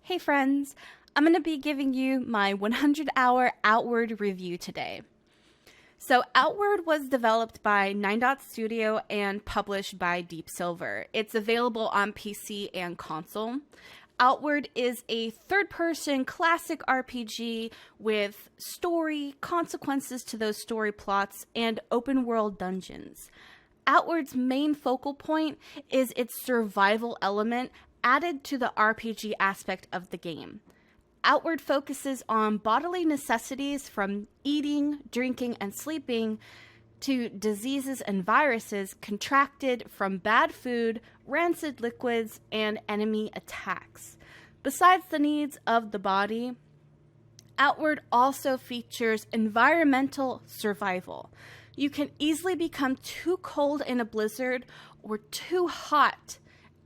Hey friends, I'm going to be giving you my 100-hour Outward review today. So Outward was developed by 9 Studio and published by Deep Silver. It's available on PC and console. Outward is a third-person classic RPG with story, consequences to those story plots, and open-world dungeons. Outward's main focal point is its survival element added to the RPG aspect of the game. Outward focuses on bodily necessities from eating, drinking, and sleeping to diseases and viruses contracted from bad food, rancid liquids, and enemy attacks. Besides the needs of the body, Outward also features environmental survival. You can easily become too cold in a blizzard or too hot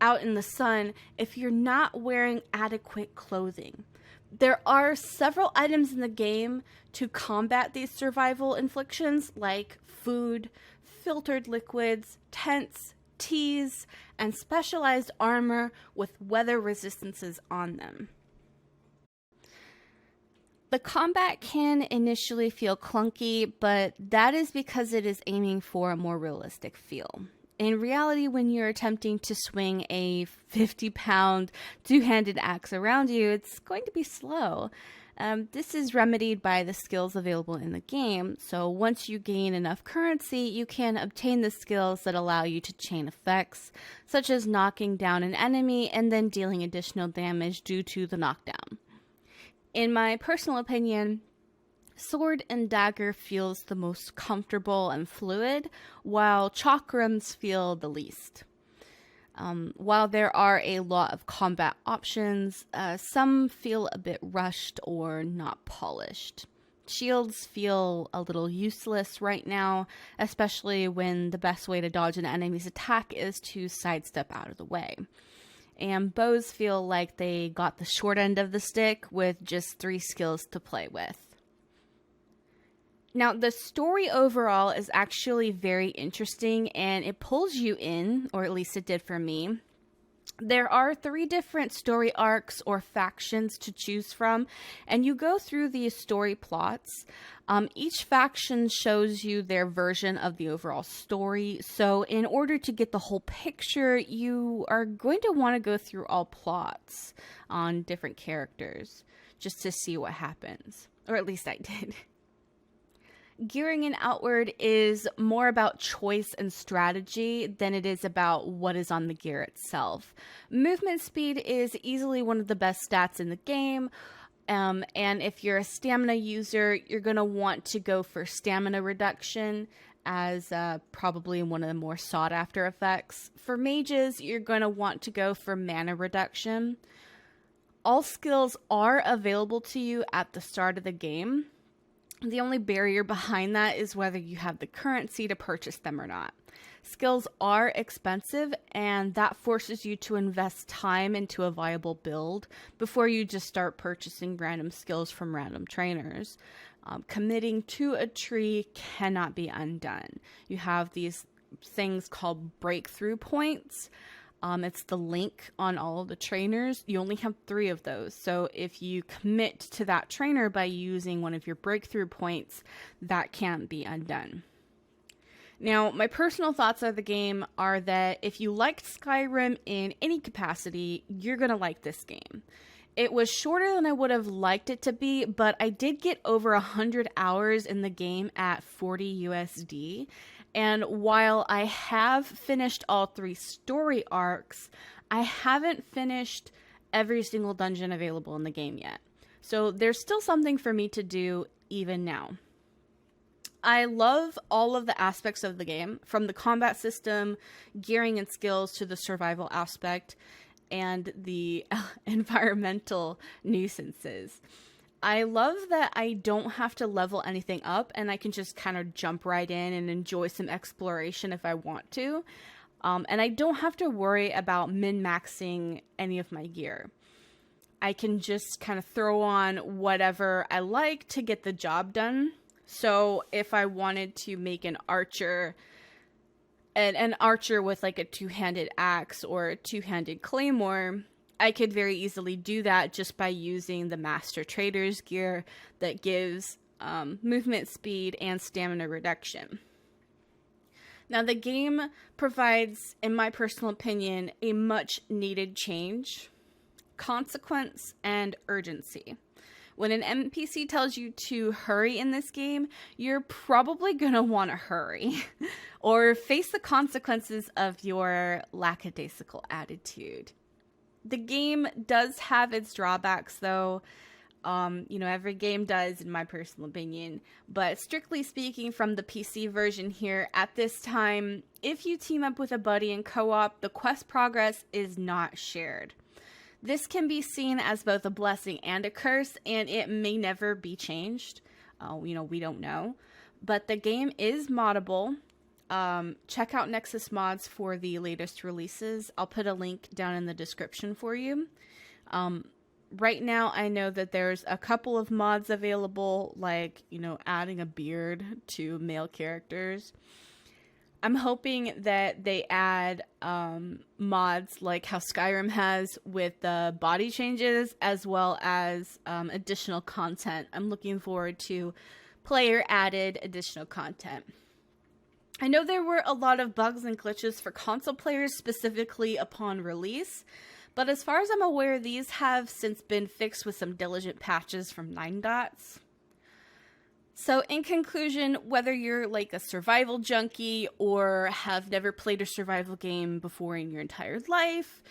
out in the sun if you're not wearing adequate clothing. There are several items in the game to combat these survival inflictions, like food, filtered liquids, tents, teas, and specialized armor with weather resistances on them. The combat can initially feel clunky, but that is because it is aiming for a more realistic feel. In reality, when you're attempting to swing a 50-pound two-handed axe around you, it's going to be slow. This is remedied by the skills available in the game, so once you gain enough currency, you can obtain the skills that allow you to chain effects, such as knocking down an enemy and then dealing additional damage due to the knockdown. In my personal opinion, Sword and Dagger feels the most comfortable and fluid, while Chakrams feel the least. While there are a lot of combat options, some feel a bit rushed or not polished. Shields feel a little useless right now, especially when the best way to dodge an enemy's attack is to sidestep out of the way. And bows feel like they got the short end of the stick with just 3 skills to play with. Now, the story overall is actually very interesting and it pulls you in, or at least it did for me. There are 3 different story arcs or factions to choose from, and you go through these story plots. Each faction shows you their version of the overall story, so in order to get the whole picture, you are going to want to go through all plots on different characters just to see what happens, or at least I did. Gearing in Outward is more about choice and strategy than it is about what is on the gear itself. Movement speed is easily one of the best stats in the game, and if you're a stamina user, you're going to want to go for stamina reduction as probably one of the more sought after effects. For mages, you're going to want to go for mana reduction. All skills are available to you at the start of the game. The only barrier behind that is whether you have the currency to purchase them or not. Skills are expensive, and that forces you to invest time into a viable build before you just start purchasing random skills from random trainers. Committing to a tree cannot be undone. You have these things called breakthrough points. It's the link on all of the trainers. You only have 3 of those. So if you commit to that trainer by using one of your breakthrough points, that can't be undone. Now, my personal thoughts of the game are that if you liked Skyrim in any capacity, you're going to like this game. It was shorter than I would have liked it to be, but I did get over 100 hours in the game at 40 USD. And while I have finished all 3 story arcs, I haven't finished every single dungeon available in the game yet. So there's still something for me to do even now. I love all of the aspects of the game, from the combat system, gearing and skills, to the survival aspect, and the environmental nuisances. I love that I don't have to level anything up and I can just kind of jump right in and enjoy some exploration if I want to. And I don't have to worry about min-maxing any of my gear. I can just kind of throw on whatever I like to get the job done. So if I wanted to make an archer with like a 2-handed axe or a 2-handed claymore, I could very easily do that just by using the Master Trader's gear that gives movement speed and stamina reduction. Now, the game provides, in my personal opinion, a much needed change, consequence, and urgency. When an NPC tells you to hurry in this game, you're probably going to want to hurry or face the consequences of your lackadaisical attitude. The game does have its drawbacks, though. Every game does, in my personal opinion. But strictly speaking, from the PC version here, at this time, if you team up with a buddy in co-op, the quest progress is not shared. This can be seen as both a blessing and a curse, and it may never be changed. We don't know. But the game is moddable. Check out Nexus Mods for the latest releases. I'll put a link down in the description for you. Right now, I know that there's a couple of mods available, like, adding a beard to male characters. I'm hoping that they add mods like how Skyrim has with the body changes, as well as additional content. I'm looking forward to player-added additional content. I know there were a lot of bugs and glitches for console players specifically upon release, but as far as I'm aware, these have since been fixed with some diligent patches from 9dots. So in conclusion, whether you're like a survival junkie or have never played a survival game before in your entire life,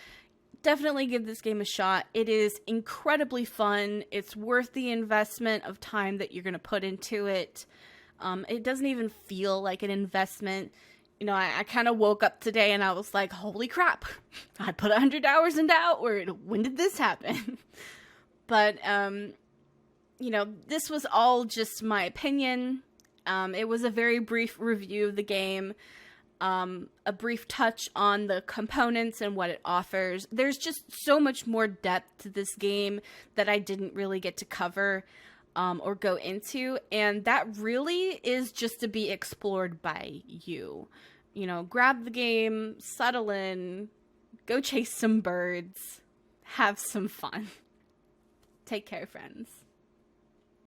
definitely give this game a shot. It is incredibly fun. It's worth the investment of time that you're going to put into it. It doesn't even feel like an investment. I kind of woke up today and I was like, holy crap, I put 100 hours into Outward. When did this happen? But, this was all just my opinion. It was a very brief review of the game, a brief touch on the components and what it offers. There's just so much more depth to this game that I didn't really get to cover or go into, and that really is just to be explored by you. Grab the game, settle in, go chase some birds, have some fun. Take care, friends.